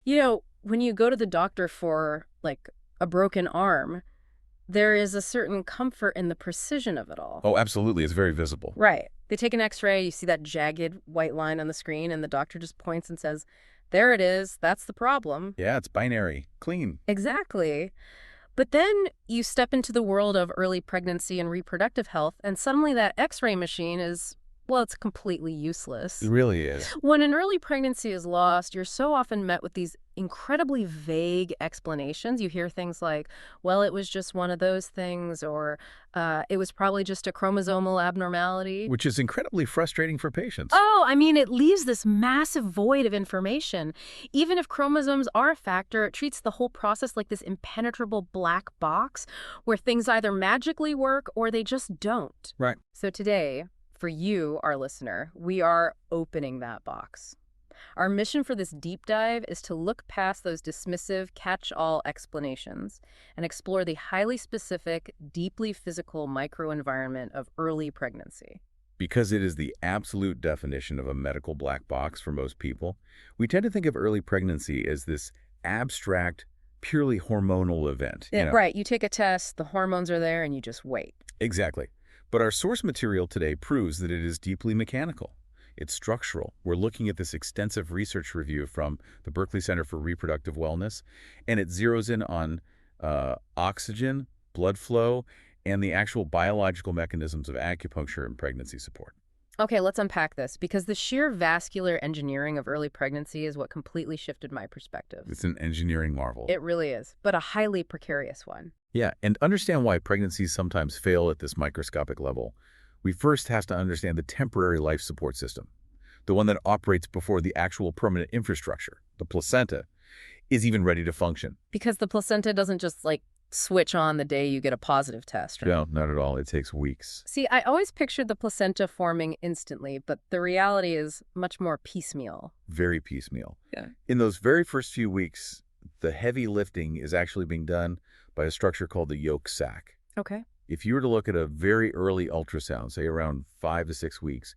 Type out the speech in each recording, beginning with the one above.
When you go to the doctor for, like, a broken arm, there is a certain comfort in the precision of it all. Oh, absolutely. It's very visible. Right. They take an x-ray, you see that jagged white line on the screen, and the doctor just points and says, there it is, that's the problem. Yeah, it's binary. Clean. Exactly. But then you step into the world of early pregnancy and reproductive health, and suddenly that x-ray machine is, well, it's completely useless. It really is. When an early pregnancy is lost, you're so often met with these incredibly vague explanations. You hear things like, well, it was just one of those things, or it was probably just a chromosomal abnormality. Which is incredibly frustrating for patients. Oh, I mean, it leaves this massive void of information. Even if chromosomes are a factor, it treats the whole process like this impenetrable black box where things either magically work or they just don't. Right. So today, for you, our listener, we are opening that box. Our mission for this deep dive is to look past those dismissive, catch-all explanations and explore the highly specific, deeply physical microenvironment of early pregnancy. Because it is the absolute definition of a medical black box for most people, we tend to think of early pregnancy as this abstract, purely hormonal event. Right. You take a test, the hormones are there, and you just wait. Exactly. But our source material today proves that it is deeply mechanical. It's structural. We're looking at this extensive research review from the Berkeley Center for Reproductive Wellness, and it zeroes in on oxygen, blood flow, and the actual biological mechanisms of acupuncture and pregnancy support. Okay, let's unpack this, because the sheer vascular engineering of early pregnancy is what completely shifted my perspective. It's an engineering marvel. It really is, but a highly precarious one. Yeah, and understand why pregnancies sometimes fail at this microscopic level. We first have to understand the temporary life support system, the one that operates before the actual permanent infrastructure, the placenta, is even ready to function. Because the placenta doesn't just, switch on the day you get a positive test, right? No, not at all. It takes weeks. See, I always pictured the placenta forming instantly, but the reality is much more piecemeal. Very piecemeal. Yeah. In those very first few weeks, the heavy lifting is actually being done by a structure called the yolk sac. Okay. If you were to look at a very early ultrasound, say around 5 to 6 weeks,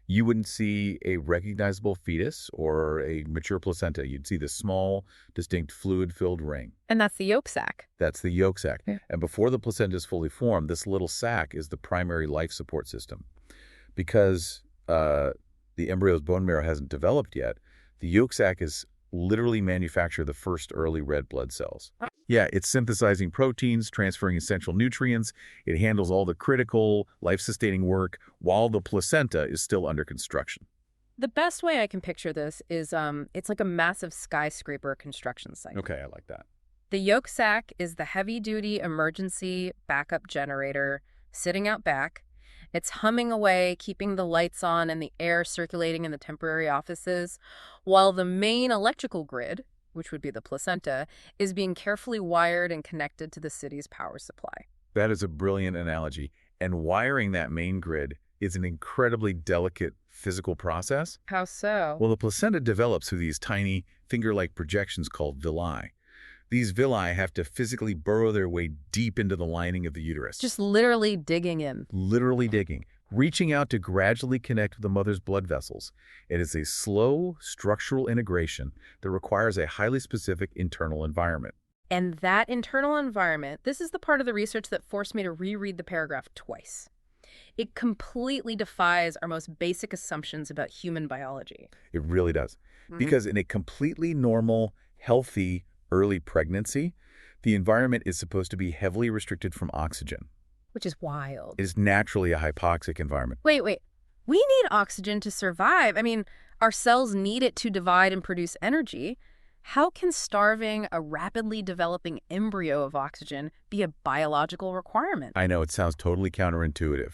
you wouldn't see a recognizable fetus or a mature placenta. You'd see this small, distinct fluid-filled ring. And that's the yolk sac. That's the yolk sac. Yeah. And before the placenta is fully formed, this little sac is the primary life support system. Because the embryo's bone marrow hasn't developed yet, the yolk sac is literally manufacture the first early red blood cells. Yeah, it's synthesizing proteins, transferring essential nutrients. It handles all the critical, life-sustaining work while the placenta is still under construction. The best way I can picture this is it's like a massive skyscraper construction site. Okay, I like that. The yolk sac is the heavy-duty emergency backup generator sitting out back. It's humming away, keeping the lights on and the air circulating in the temporary offices, while the main electrical grid, which would be the placenta, is being carefully wired and connected to the city's power supply. That is a brilliant analogy. And wiring that main grid is an incredibly delicate physical process. How so? Well, the placenta develops through these tiny finger-like projections called villi. These villi have to physically burrow their way deep into the lining of the uterus. Just literally digging in. Literally digging, reaching out to gradually connect with the mother's blood vessels. It is a slow, structural integration that requires a highly specific internal environment. And that internal environment, this is the part of the research that forced me to reread the paragraph twice. It completely defies our most basic assumptions about human biology. It really does. Because in a completely normal, healthy, early pregnancy, the environment is supposed to be heavily restricted from oxygen. Which is wild. It is naturally a hypoxic environment. Wait. We need oxygen to survive. I mean, our cells need it to divide and produce energy. How can starving a rapidly developing embryo of oxygen be a biological requirement? I know it sounds totally counterintuitive,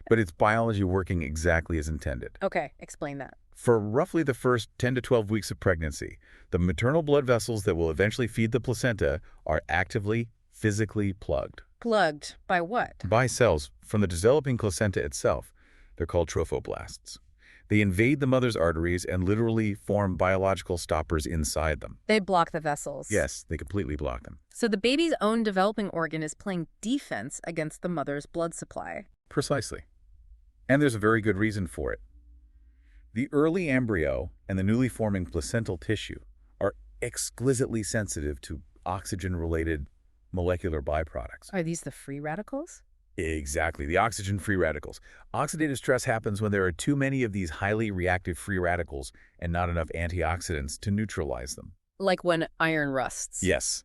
but it's biology working exactly as intended. Okay, explain that. For roughly the first 10 to 12 weeks of pregnancy, the maternal blood vessels that will eventually feed the placenta are actively, physically plugged. Plugged by what? By cells from the developing placenta itself. They're called trophoblasts. They invade the mother's arteries and literally form biological stoppers inside them. They block the vessels. Yes, they completely block them. So the baby's own developing organ is playing defense against the mother's blood supply. Precisely. And there's a very good reason for it. The early embryo and the newly forming placental tissue are exquisitely sensitive to oxygen-related molecular byproducts. Are these the free radicals? Exactly, the oxygen-free radicals. Oxidative stress happens when there are too many of these highly reactive free radicals and not enough antioxidants to neutralize them. Like when iron rusts. Yes.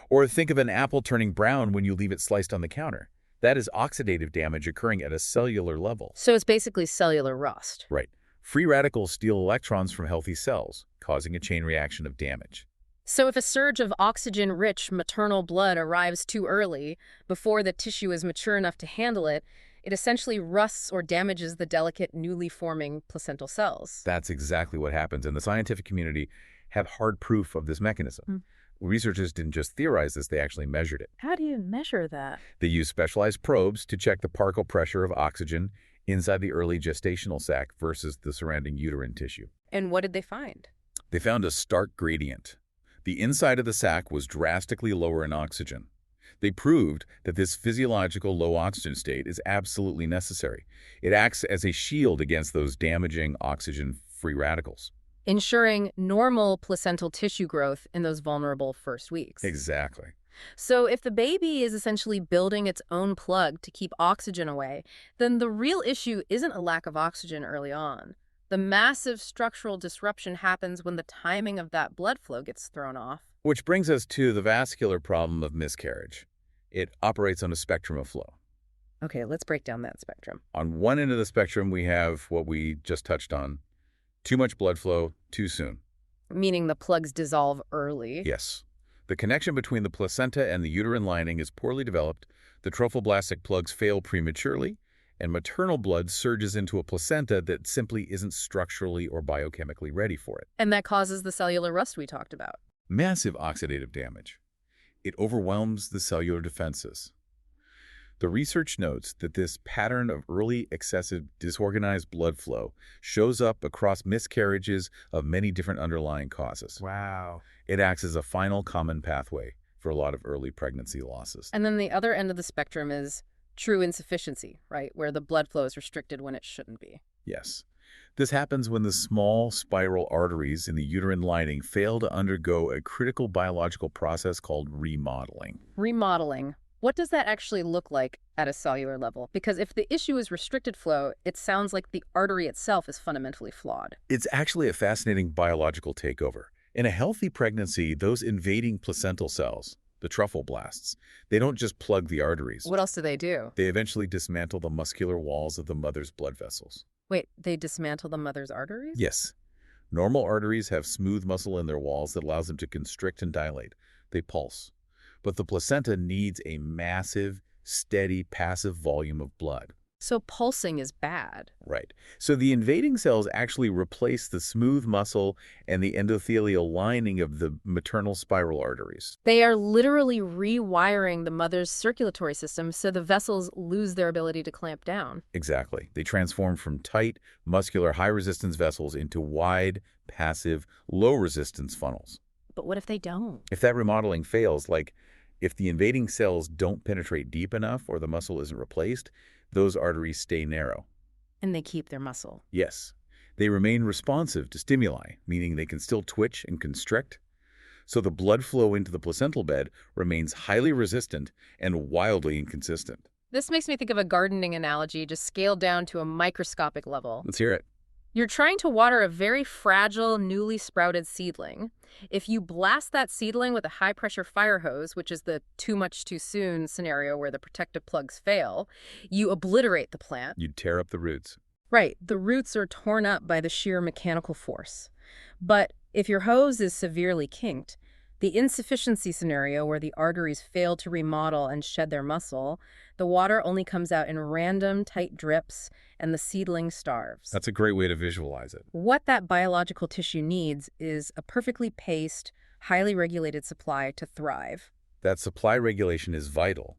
Or think of an apple turning brown when you leave it sliced on the counter. That is oxidative damage occurring at a cellular level. So it's basically cellular rust. Right. Free radicals steal electrons from healthy cells, causing a chain reaction of damage. So if a surge of oxygen-rich maternal blood arrives too early, before the tissue is mature enough to handle it, it essentially rusts or damages the delicate, newly forming placental cells. That's exactly what happens, and the scientific community have hard proof of this mechanism. Researchers didn't just theorize this, they actually measured it. How do you measure that? They used specialized probes to check the particle pressure of oxygen inside the early gestational sac versus the surrounding uterine tissue. And what did they find? They found a stark gradient. The inside of the sac was drastically lower in oxygen. They proved that this physiological low oxygen state is absolutely necessary. It acts as a shield against those damaging oxygen-free radicals. Ensuring normal placental tissue growth in those vulnerable first weeks. Exactly. So if the baby is essentially building its own plug to keep oxygen away, then the real issue isn't a lack of oxygen early on. The massive structural disruption happens when the timing of that blood flow gets thrown off. Which brings us to the vascular problem of miscarriage. It operates on a spectrum of flow. Okay, let's break down that spectrum. On one end of the spectrum, we have what we just touched on, too much blood flow too soon. Meaning the plugs dissolve early. Yes. The connection between the placenta and the uterine lining is poorly developed, the trophoblastic plugs fail prematurely, and maternal blood surges into a placenta that simply isn't structurally or biochemically ready for it. And that causes the cellular rust we talked about. Massive oxidative damage. It overwhelms the cellular defenses. The research notes that this pattern of early excessive disorganized blood flow shows up across miscarriages of many different underlying causes. Wow. It acts as a final common pathway for a lot of early pregnancy losses. And then the other end of the spectrum is true insufficiency, right? Where the blood flow is restricted when it shouldn't be. Yes. This happens when the small spiral arteries in the uterine lining fail to undergo a critical biological process called remodeling. Remodeling. What does that actually look like at a cellular level? Because if the issue is restricted flow, it sounds like the artery itself is fundamentally flawed. It's actually a fascinating biological takeover. In a healthy pregnancy, those invading placental cells, the trophoblasts, they don't just plug the arteries. What else do? They eventually dismantle the muscular walls of the mother's blood vessels. Wait, they dismantle the mother's arteries? Yes. Normal arteries have smooth muscle in their walls that allows them to constrict and dilate. They pulse. But the placenta needs a massive, steady, passive volume of blood. So pulsing is bad. Right. So the invading cells actually replace the smooth muscle and the endothelial lining of the maternal spiral arteries. They are literally rewiring the mother's circulatory system so the vessels lose their ability to clamp down. Exactly. They transform from tight, muscular, high-resistance vessels into wide, passive, low-resistance funnels. But what if they don't? If that remodeling fails, like if the invading cells don't penetrate deep enough or the muscle isn't replaced, those arteries stay narrow. And they keep their muscle. Yes. They remain responsive to stimuli, meaning they can still twitch and constrict. So the blood flow into the placental bed remains highly resistant and wildly inconsistent. This makes me think of a gardening analogy just scaled down to a microscopic level. Let's hear it. You're trying to water a very fragile, newly sprouted seedling. If you blast that seedling with a high-pressure fire hose, which is the too much too soon scenario where the protective plugs fail, you obliterate the plant. You'd tear up the roots. Right, the roots are torn up by the sheer mechanical force. But if your hose is severely kinked, the insufficiency scenario where the arteries fail to remodel and shed their muscle, the water only comes out in random, tight drips, and the seedling starves. That's a great way to visualize it. What that biological tissue needs is a perfectly paced, highly regulated supply to thrive. That supply regulation is vital,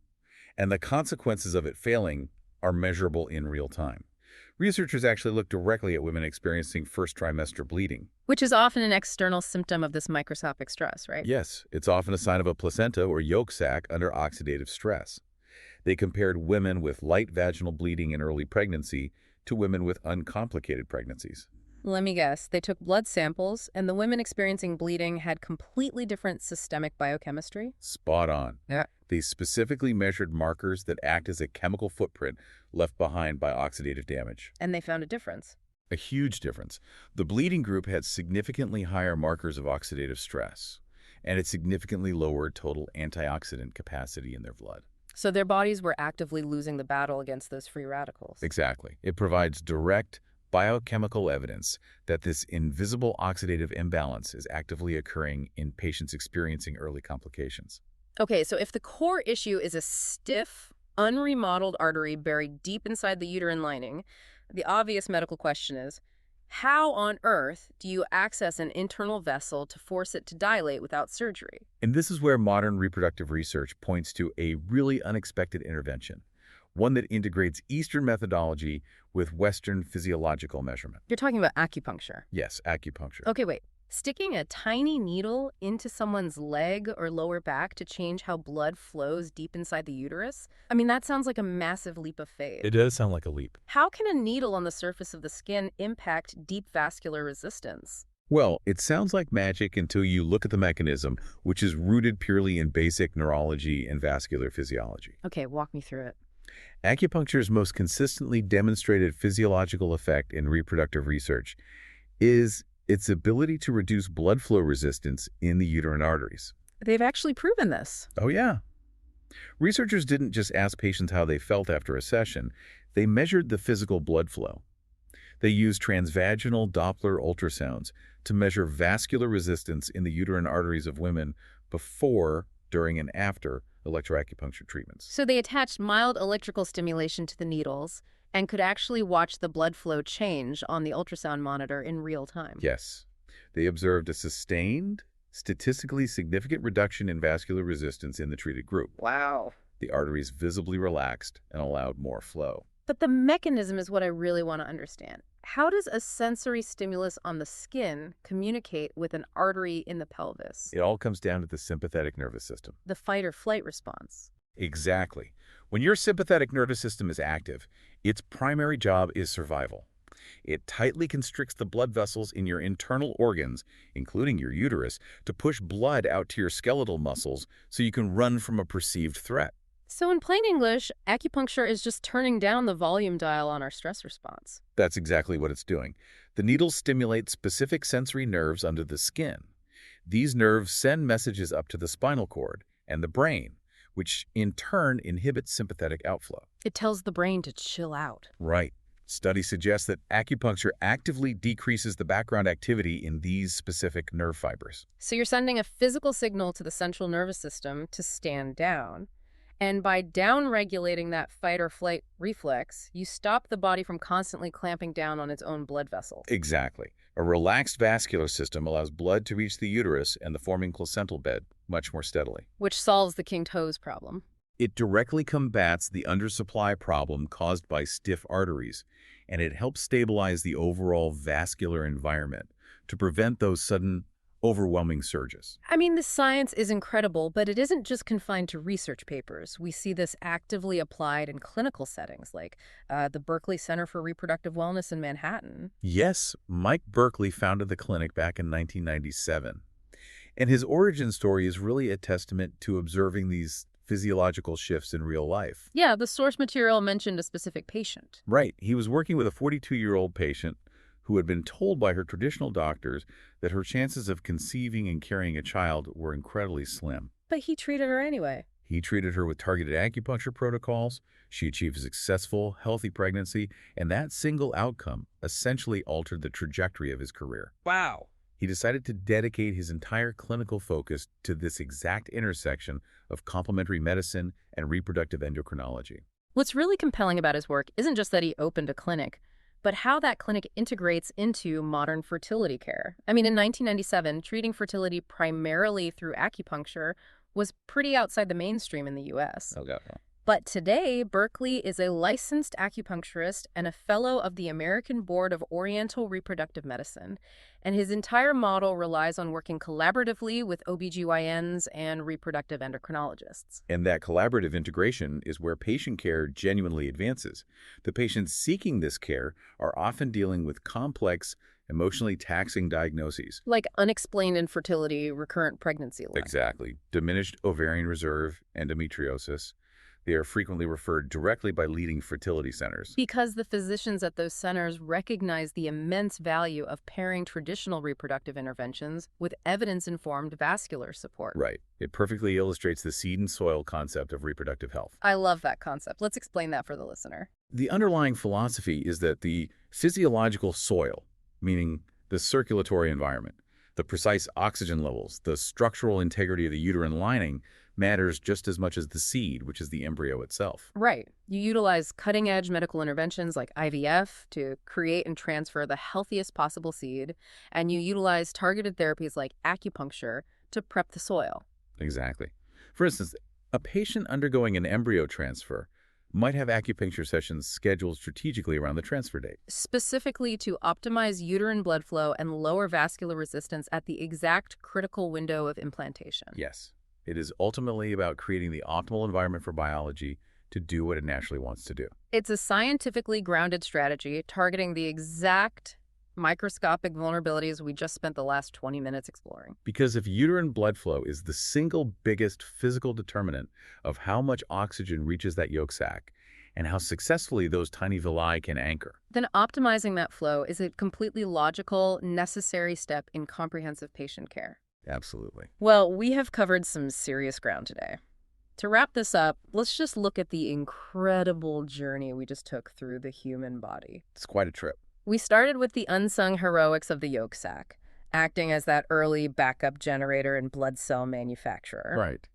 and the consequences of it failing are measurable in real time. Researchers actually look directly at women experiencing first trimester bleeding. Which is often an external symptom of this microscopic stress, right? Yes, it's often a sign of a placenta or yolk sac under oxidative stress. They compared women with light vaginal bleeding in early pregnancy to women with uncomplicated pregnancies. Let me guess. They took blood samples, and the women experiencing bleeding had completely different systemic biochemistry? Spot on. Yeah. They specifically measured markers that act as a chemical footprint left behind by oxidative damage. And they found a difference. A huge difference. The bleeding group had significantly higher markers of oxidative stress, and it significantly lowered total antioxidant capacity in their blood. So their bodies were actively losing the battle against those free radicals. Exactly. It provides direct biochemical evidence that this invisible oxidative imbalance is actively occurring in patients experiencing early complications. Okay, so if the core issue is a stiff, unremodeled artery buried deep inside the uterine lining, the obvious medical question is, how on earth do you access an internal vessel to force it to dilate without surgery? And this is where modern reproductive research points to a really unexpected intervention, one that integrates Eastern methodology with Western physiological measurement. You're talking about acupuncture. Yes, acupuncture. Okay, wait. Sticking a tiny needle into someone's leg or lower back to change how blood flows deep inside the uterus? I mean, that sounds like a massive leap of faith. It does sound like a leap. How can a needle on the surface of the skin impact deep vascular resistance? Well, it sounds like magic until you look at the mechanism, which is rooted purely in basic neurology and vascular physiology. Okay, walk me through it. Acupuncture's most consistently demonstrated physiological effect in reproductive research is its ability to reduce blood flow resistance in the uterine arteries. They've actually proven this. Oh, yeah. Researchers didn't just ask patients how they felt after a session. They measured the physical blood flow. They used transvaginal Doppler ultrasounds to measure vascular resistance in the uterine arteries of women before, during, and after electroacupuncture treatments. So they attached mild electrical stimulation to the needles and could actually watch the blood flow change on the ultrasound monitor in real time. Yes. They observed a sustained, statistically significant reduction in vascular resistance in the treated group. Wow. The arteries visibly relaxed and allowed more flow. But the mechanism is what I really want to understand. How does a sensory stimulus on the skin communicate with an artery in the pelvis? It all comes down to the sympathetic nervous system. The fight or flight response. Exactly. When your sympathetic nervous system is active, its primary job is survival. It tightly constricts the blood vessels in your internal organs, including your uterus, to push blood out to your skeletal muscles so you can run from a perceived threat. So in plain English, acupuncture is just turning down the volume dial on our stress response. That's exactly what it's doing. The needles stimulate specific sensory nerves under the skin. These nerves send messages up to the spinal cord and the brain, which in turn inhibits sympathetic outflow. It tells the brain to chill out. Right. Studies suggest that acupuncture actively decreases the background activity in these specific nerve fibers. So you're sending a physical signal to the central nervous system to stand down. And by down-regulating that fight or flight reflex, you stop the body from constantly clamping down on its own blood vessels. Exactly. A relaxed vascular system allows blood to reach the uterus and the forming placental bed much more steadily. Which solves the king toes problem. It directly combats the undersupply problem caused by stiff arteries, and it helps stabilize the overall vascular environment to prevent those sudden, overwhelming surges. I mean, the science is incredible, but it isn't just confined to research papers. We see this actively applied in clinical settings, like the Berkeley Center for Reproductive Wellness in Manhattan. Yes, Mike Berkeley founded the clinic back in 1997. And his origin story is really a testament to observing these physiological shifts in real life. Yeah, the source material mentioned a specific patient. Right. He was working with a 42-year-old patient who had been told by her traditional doctors that her chances of conceiving and carrying a child were incredibly slim. But he treated her anyway. He treated her with targeted acupuncture protocols. She achieved a successful, healthy pregnancy, and that single outcome essentially altered the trajectory of his career. Wow. He decided to dedicate his entire clinical focus to this exact intersection of complementary medicine and reproductive endocrinology. What's really compelling about his work isn't just that he opened a clinic, but how that clinic integrates into modern fertility care. I mean, in 1997, treating fertility primarily through acupuncture was pretty outside the mainstream in the U.S. Okay. But today, Berkeley is a licensed acupuncturist and a fellow of the American Board of Oriental Reproductive Medicine, and his entire model relies on working collaboratively with OBGYNs and reproductive endocrinologists. And that collaborative integration is where patient care genuinely advances. The patients seeking this care are often dealing with complex, emotionally taxing diagnoses. Like unexplained infertility, recurrent pregnancy loss. Exactly. Diminished ovarian reserve, endometriosis. They are frequently referred directly by leading fertility centers. Because the physicians at those centers recognize the immense value of pairing traditional reproductive interventions with evidence-informed vascular support. Right. It perfectly illustrates the seed and soil concept of reproductive health. I love that concept. Let's explain that for the listener. The underlying philosophy is that the physiological soil, meaning the circulatory environment, the precise oxygen levels, the structural integrity of the uterine lining, matters just as much as the seed, which is the embryo itself. Right. You utilize cutting-edge medical interventions like IVF to create and transfer the healthiest possible seed, and you utilize targeted therapies like acupuncture to prep the soil. Exactly. For instance, a patient undergoing an embryo transfer might have acupuncture sessions scheduled strategically around the transfer date. Specifically to optimize uterine blood flow and lower vascular resistance at the exact critical window of implantation. Yes. It is ultimately about creating the optimal environment for biology to do what it naturally wants to do. It's a scientifically grounded strategy targeting the exact microscopic vulnerabilities we just spent the last 20 minutes exploring. Because if uterine blood flow is the single biggest physical determinant of how much oxygen reaches that yolk sac and how successfully those tiny villi can anchor, Then optimizing that flow is a completely logical, necessary step in comprehensive patient care. absolutely. Well, we have covered some serious ground today. To wrap this up, let's just look at the incredible journey we just took through the human body. It's quite a trip. We started with the unsung heroics of the yolk sac, acting as that early backup generator and blood cell manufacturer. Right.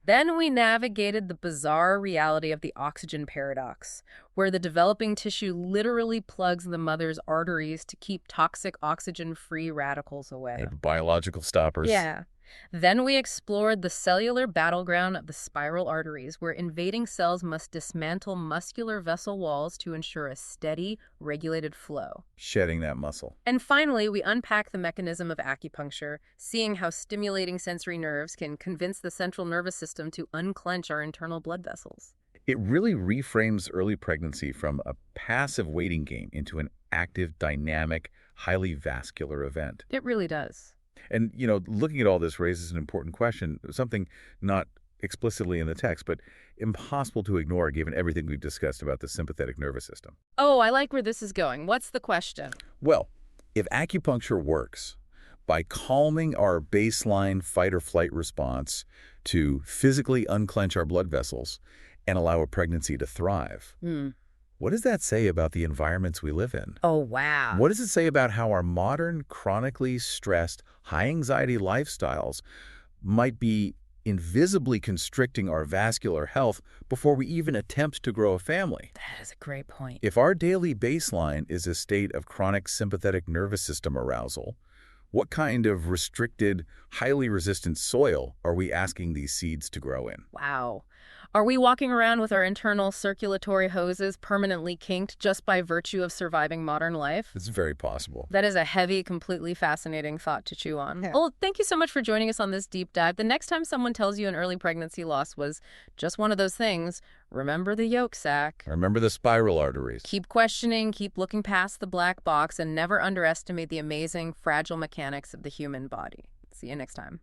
Then we navigated the bizarre reality of the oxygen paradox, where the developing tissue literally plugs the mother's arteries to keep toxic oxygen-free radicals away. Biological stoppers. Yeah. Then we explored the cellular battleground of the spiral arteries, where invading cells must dismantle muscular vessel walls to ensure a steady, regulated flow. Shedding that muscle. And finally, we unpack the mechanism of acupuncture, seeing how stimulating sensory nerves can convince the central nervous system to unclench our internal blood vessels. It really reframes early pregnancy from a passive waiting game into an active, dynamic, highly vascular event. It really does. And, looking at all this raises an important question, something not explicitly in the text, but impossible to ignore given everything we've discussed about the sympathetic nervous system. Oh, I like where this is going. What's the question? Well, if acupuncture works by calming our baseline fight or flight response to physically unclench our blood vessels and allow a pregnancy to thrive, what does that say about the environments we live in? Oh, wow. What does it say about how our modern, chronically stressed, high-anxiety lifestyles might be invisibly constricting our vascular health before we even attempt to grow a family? That is a great point. If our daily baseline is a state of chronic sympathetic nervous system arousal, what kind of restricted, highly resistant soil are we asking these seeds to grow in? Wow. Are we walking around with our internal circulatory hoses permanently kinked just by virtue of surviving modern life? It's very possible. That is a heavy, completely fascinating thought to chew on. Yeah. Well, thank you so much for joining us on this deep dive. The next time someone tells you an early pregnancy loss was just one of those things, remember the yolk sac. Remember the spiral arteries. Keep questioning, keep looking past the black box, and never underestimate the amazing, fragile mechanics of the human body. See you next time.